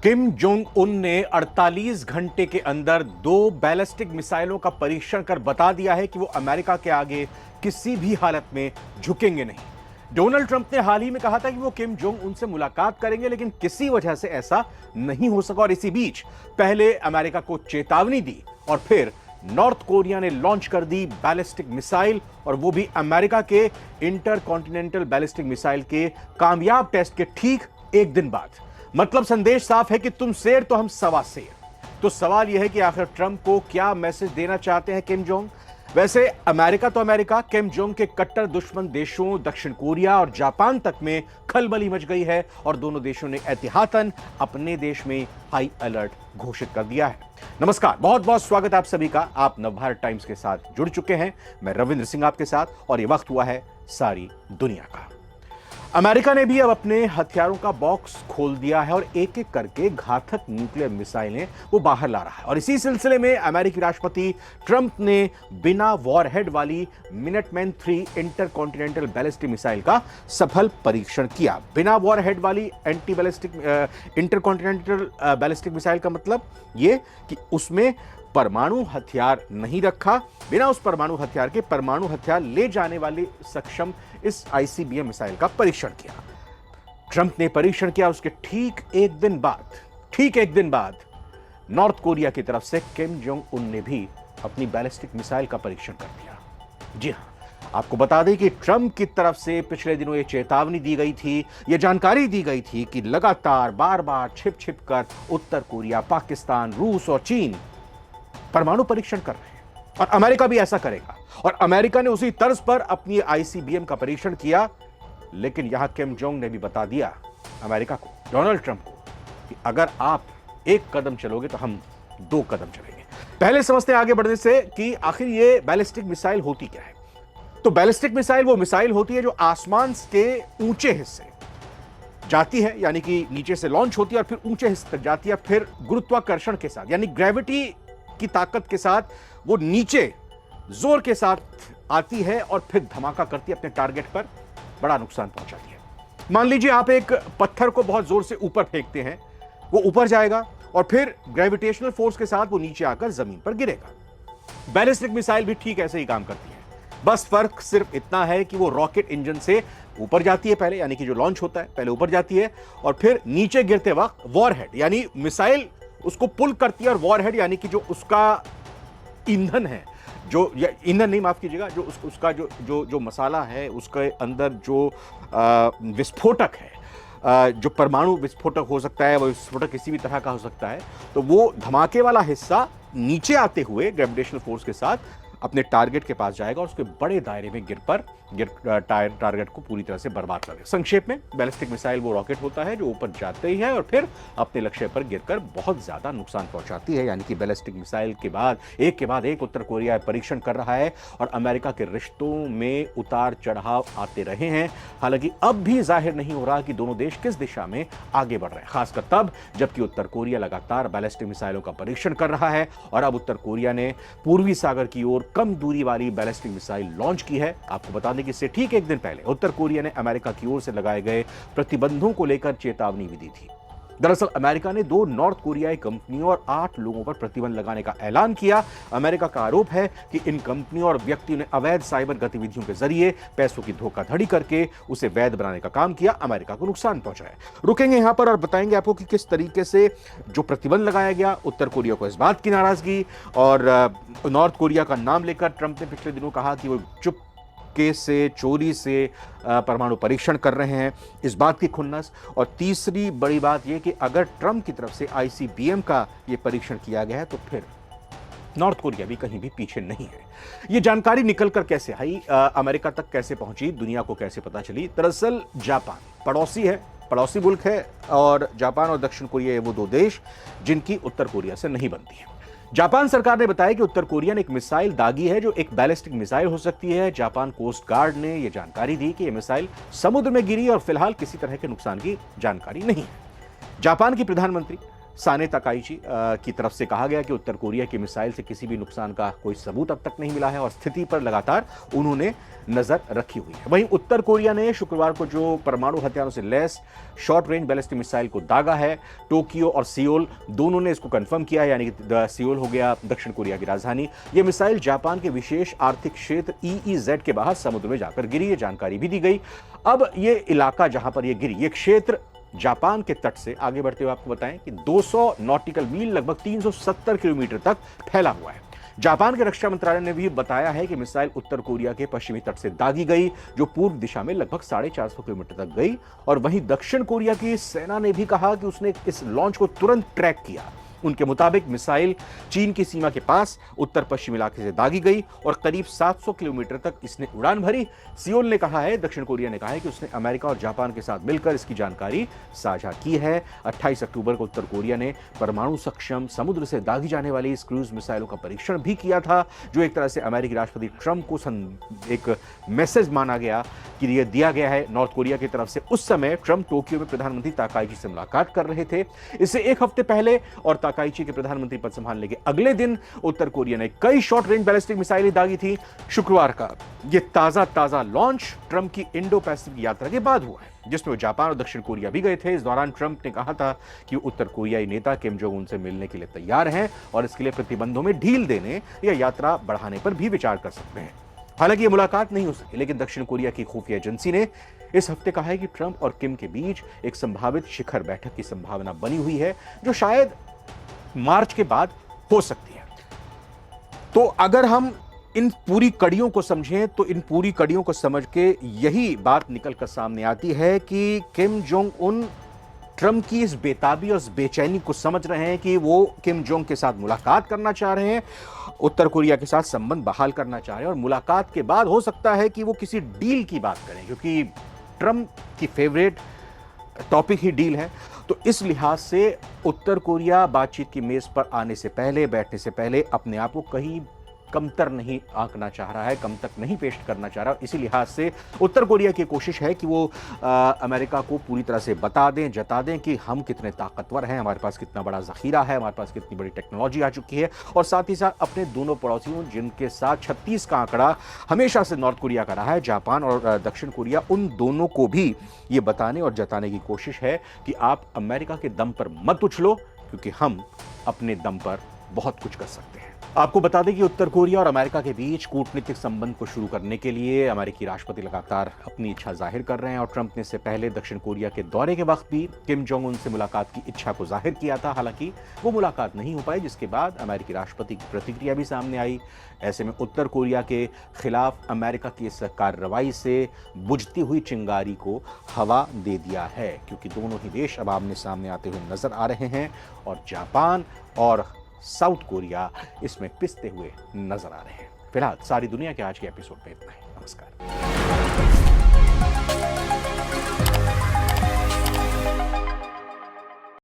Kim Jong Un ने 48 घंटे के अंदर 2 बैलिस्टिक मिसाइलों का परीक्षण कर बता दिया है कि वो अमेरिका के आगे किसी भी हालत में झुकेंगे नहीं। डोनाल्ड ट्रंप ने हाल ही में कहा था कि वो किम जोंग उन से मुलाकात करेंगे, लेकिन किसी वजह से ऐसा नहीं हो सका और इसी बीच पहले अमेरिका को चेतावनी दी और फिर नॉर्थ कोरिया ने लॉन्च कर दी बैलिस्टिक मिसाइल, और वो भी अमेरिका के इंटरकॉन्टिनेंटल बैलिस्टिक मिसाइल के कामयाब टेस्ट के ठीक एक दिन बाद। मतलब संदेश साफ है कि तुम शेर तो हम सवा शेर। तो सवाल यह है कि आखिर ट्रंप को क्या मैसेज देना चाहते हैं किम जोंग। वैसे अमेरिका तो अमेरिका, किम जोंग के कट्टर दुश्मन देशों दक्षिण कोरिया और जापान तक में खलबली मच गई है और दोनों देशों ने एहतियातन अपने देश में हाई अलर्ट घोषित कर दिया है। नमस्कार, बहुत बहुत स्वागत आप सभी का। आप नवभारत टाइम्स के साथ जुड़ चुके हैं। मैं रविंद्र सिंह आपके साथ और ये वक्त हुआ है सारी दुनिया का। अमेरिका ने भी अब अपने हथियारों का बॉक्स खोल दिया है और एक एक करके घातक न्यूक्लियर मिसाइलें वो बाहर ला रहा है। और इसी सिलसिले में अमेरिकी राष्ट्रपति ट्रंप ने बिना वॉरहेड वाली मिनटमैन 3 इंटरकॉन्टिनेंटल बैलिस्टिक मिसाइल का सफल परीक्षण किया। बिना वॉरहेड वाली anti ballistic intercontinental ballistic missile का मतलब ये कि उसमें परमाणु हथियार नहीं रखा, बिना उस परमाणु हथियार के परमाणु हथियार ले जाने वाली सक्षम इस आईसीबीएम मिसाइल का परीक्षण किया। ट्रंप ने परीक्षण किया, उसके ठीक एक दिन बाद नॉर्थ कोरिया की तरफ से किम जोंग उन ने भी अपनी बैलिस्टिक मिसाइल का परीक्षण कर दिया। जी हां, आपको बता दें कि ट्रंप की तरफ से पिछले दिनों यह चेतावनी दी गई थी, यह जानकारी दी गई थी कि लगातार बार-बार छिप कर उत्तर कोरिया, पाकिस्तान, रूस और चीन परमाणु परीक्षण कर रहे हैं और अमेरिका भी ऐसा करेगा। और अमेरिका ने उसी तर्ज पर अपनी आईसीबीएम का परीक्षण किया। लेकिन यहां किम जोंग ने भी बता दिया अमेरिका को, डोनाल्ड ट्रंप को, कि अगर आप एक कदम चलोगे तो हम 2 कदम चलेंगे। पहले समझते हैं आगे बढ़ने से कि आखिर ये बैलिस्टिक मिसाइल होती क्या है। तो बैलिस्टिक मिसाइल वो मिसाइल होती है जो आसमान के ऊंचे हिस्से जाती है, यानी कि नीचे से लॉन्च होती है और फिर ऊंचे हिस्से तक जाती है, फिर गुरुत्वाकर्षण के साथ यानी ग्रेविटी की ताकत के साथ वो नीचे जोर के साथ आती है और फिर धमाका करती है, अपने टारगेट पर बड़ा नुकसान पहुंचाती है। मान लीजिए आप एक पत्थर को बहुत जोर से ऊपर फेंकते हैं, वो ऊपर जाएगा और फिर ग्रेविटेशनल फोर्स के साथ वो नीचे आकर जमीन पर गिरेगा। बैलिस्टिक मिसाइल भी ठीक ऐसे ही काम करती है, बस फर्क सिर्फ इतना है कि वो रॉकेट इंजन से ऊपर जाती है पहले, यानी कि जो लॉन्च होता है पहले ऊपर जाती है और फिर नीचे गिरते वक्त वॉरहेड यानी मिसाइल उसको पुल करती है, और वॉरहेड यानी कि जो उसका ईंधन है, जो ईंधन नहीं, माफ कीजिएगा, जो उसका जो मसाला है, उसके अंदर जो विस्फोटक है, जो परमाणु विस्फोटक हो सकता है, वो विस्फोटक किसी भी तरह का हो सकता है, तो वो धमाके वाला हिस्सा नीचे आते हुए ग्रेविटेशनल फोर्स के साथ अपने टारगेट के पास जाएगा और उसके बड़े दायरे में टारगेट को पूरी तरह से बर्बाद कर देगा। संक्षेप में बैलिस्टिक मिसाइल वो रॉकेट होता है जो ऊपर जाते ही है और फिर अपने लक्ष्य पर गिरकर बहुत ज्यादा नुकसान पहुंचाती है। यानी कि बैलिस्टिक मिसाइल के बाद एक उत्तर कोरिया परीक्षण कर रहा है और अमेरिका के रिश्तों में उतार चढ़ाव आते रहे हैं। हालांकि अब भी जाहिर नहीं हो रहा कि दोनों देश किस दिशा में आगे बढ़ रहे हैं, खासकर तब जबकि उत्तर कोरिया लगातार बैलिस्टिक मिसाइलों का परीक्षण कर रहा है और अब उत्तर कोरिया ने पूर्वी सागर की ओर कम दूरी वाली बैलिस्टिक मिसाइल लॉन्च की है। आपको बता दें कि इससे ठीक एक दिन पहले उत्तर कोरिया ने अमेरिका की ओर से लगाए गए प्रतिबंधों को लेकर चेतावनी भी दी थी। दरअसल अमेरिका ने 2 नॉर्थ कोरियाई कंपनियों और 8 लोगों पर प्रतिबंध लगाने का ऐलान किया। अमेरिका का आरोप है कि इन कंपनियों और व्यक्तियों ने अवैध साइबर गतिविधियों के जरिए पैसों की धोखाधड़ी करके उसे वैध बनाने का काम किया, अमेरिका को नुकसान पहुंचाया। रुकेंगे यहां पर और बताएंगे आपको कि किस तरीके से जो प्रतिबंध लगाया गया, उत्तर कोरिया को इस बात की नाराजगी और नॉर्थ कोरिया का नाम लेकर ट्रंप ने पिछले दिनों कहा कि वो चुपके से, चोरी से परमाणु परीक्षण कर रहे हैं, इस बात की खुन्नस। और तीसरी बड़ी बात यह कि अगर ट्रंप की तरफ से आईसीबीएम का यह परीक्षण किया गया है तो फिर नॉर्थ कोरिया भी कहीं भी पीछे नहीं है। यह जानकारी निकलकर कैसे आई, अमेरिका तक कैसे पहुंची, दुनिया को कैसे पता चली। दरअसल जापान पड़ोसी मुल्क है और जापान और दक्षिण कोरिया ये वो 2 देश जिनकी उत्तर कोरिया से नहीं बनती है। जापान सरकार ने बताया कि उत्तर कोरिया ने एक मिसाइल दागी है जो एक बैलिस्टिक मिसाइल हो सकती है। जापान कोस्ट गार्ड ने यह जानकारी दी कि यह मिसाइल समुद्र में गिरी और फिलहाल किसी तरह के नुकसान की जानकारी नहीं है। जापान की प्रधानमंत्री साने तकाईची की तरफ से कहा गया कि उत्तर कोरिया की मिसाइल से किसी भी नुकसान का कोई सबूत अब तक नहीं मिला है और स्थिति पर लगातार उन्होंने नजर रखी हुई है। वहीं उत्तर कोरिया ने शुक्रवार को जो परमाणु हथियारों से lace short range ballistic missile को दागा है, टोक्यो और सियोल दोनों ने इसको कंफर्म किया, यानी कि सियोल हो गया दक्षिण कोरिया की राजधानी। यह मिसाइल जापान के विशेष आर्थिक क्षेत्र EEZ के बाहर समुद्र में जाकर गिरी, ये जानकारी भी दी गई। अब ये इलाका जहां पर यह गिरी, ये क्षेत्र जापान के तट से आगे बढ़ते हुए आपको बताएं कि 200 नॉटिकल मील लगभग 370 किलोमीटर तक फैला हुआ है। जापान के रक्षा मंत्रालय ने भी बताया है कि मिसाइल उत्तर कोरिया के पश्चिमी तट से दागी गई, जो पूर्व दिशा में लगभग 450 किलोमीटर तक गई। और वहीं दक्षिण कोरिया की सेना ने भी कहा कि उसने इस लॉन्च को तुरंत ट्रैक किया। उनके मुताबिक मिसाइल चीन की सीमा के पास उत्तर पश्चिम इलाके से दागी गई और करीब 700 किलोमीटर तक इसने उड़ान भरी। सियोल ने कहा है, दक्षिण कोरिया ने कहा है कि उसने अमेरिका और जापान के साथ मिलकर इसकी जानकारी साझा की है। 28 अक्टूबर को उत्तर कोरिया ने परमाणु सक्षम समुद्र से दागी जाने वाली इस क्रूज मिसाइलों का परीक्षण भी किया था, जो एक तरह से अमेरिकी राष्ट्रपति ट्रंप को एक मैसेज माना गया कि यह दिया गया है नॉर्थ कोरिया की तरफ से। उस समय ट्रंप टोक्यो में प्रधानमंत्री ताकाईची से मुलाकात कर रहे थे। इससे एक हफ्ते पहले और ताकाईची के प्रधानमंत्री पद संभालने के अगले दिन उत्तर कोरिया ने कई शॉर्ट रेंज बैलिस्टिक मिसाइलें दागी थी। शुक्रवार का यह ताजा लॉन्च ट्रंप की इंडो पैसिफिक यात्रा के बाद हुआ है, जिसमें वो जापान और दक्षिण कोरिया भी गए थे। इस दौरान ट्रंप ने कहा था कि उत्तर कोरियाई नेता किम जोंग उन से मिलने के लिए तैयार हैं और इसके लिए प्रतिबंधों में ढील देने या यात्रा बढ़ाने पर भी विचार कर सकते हैं। हालांकि यह मुलाकात नहीं हो सकी, लेकिन दक्षिण कोरिया की खुफिया एजेंसी ने इस हफ्ते कहा है कि ट्रंप और किम के बीच एक संभावित शिखर बैठक की संभावना बनी हुई है, जो शायद मार्च के बाद हो सकती है। तो अगर हम इन पूरी कड़ियों को समझें तो इन पूरी कड़ियों को समझ के यही बात निकल कर सामने आती है कि किम जोंग उन ट्रंप की इस बेताबी और इस बेचैनी को समझ रहे हैं कि वो किम जोंग के साथ मुलाकात करना चाह रहे हैं, उत्तर कोरिया के साथ संबंध बहाल करना चाह रहे हैं और मुलाकात के बाद हो सकता है कि वो किसी डील की बात करें, क्योंकि ट्रंप की फेवरेट टॉपिक ही डील है। तो इस लिहाज से उत्तर कोरिया बातचीत की मेज पर आने से पहले, बैठने से पहले अपने आप को कहीं कमतर नहीं आंकना चाह रहा है, कम तक नहीं पेश करना चाह रहा। इसी लिहाज से उत्तर कोरिया की कोशिश है कि वो अमेरिका को पूरी तरह से बता दें, जता दें कि हम कितने ताकतवर हैं, हमारे पास कितना बड़ा जखीरा है, हमारे पास कितनी बड़ी टेक्नोलॉजी आ चुकी है। और साथ ही साथ अपने दोनों पड़ोसियों जिनके साथ 36 का आंकड़ा हमेशा से नॉर्थ कोरिया का रहा है, जापान और दक्षिण कोरिया, उन दोनों को भी ये बताने और जताने की कोशिश है कि आप अमेरिका के दम पर मत उछलो, क्योंकि हम अपने दम पर बहुत कुछ कर सकते हैं। आपको बता दें कि उत्तर कोरिया और अमेरिका के बीच कूटनीतिक संबंध को शुरू करने के लिए अमेरिकी राष्ट्रपति लगातार अपनी इच्छा जाहिर कर रहे हैं और ट्रंप ने इससे पहले दक्षिण कोरिया के दौरे के वक्त भी किम जोंग उन से मुलाकात की इच्छा को जाहिर किया था। हालांकि वो मुलाकात नहीं हो पाई, जिसके बाद अमेरिकी राष्ट्रपति की प्रतिक्रिया भी सामने आई। ऐसे में उत्तर कोरिया के खिलाफ अमेरिका की इस कार्रवाई से बुझती हुई चिंगारी को हवा दे दिया है, क्योंकि दोनों ही देश अब आमने सामने आते हुए नजर आ रहे हैं और जापान और साउथ कोरिया इसमें पिसते हुए नजर आ रहे हैं। फिलहाल सारी दुनिया के आज के एपिसोड में इतना ही। नमस्कार।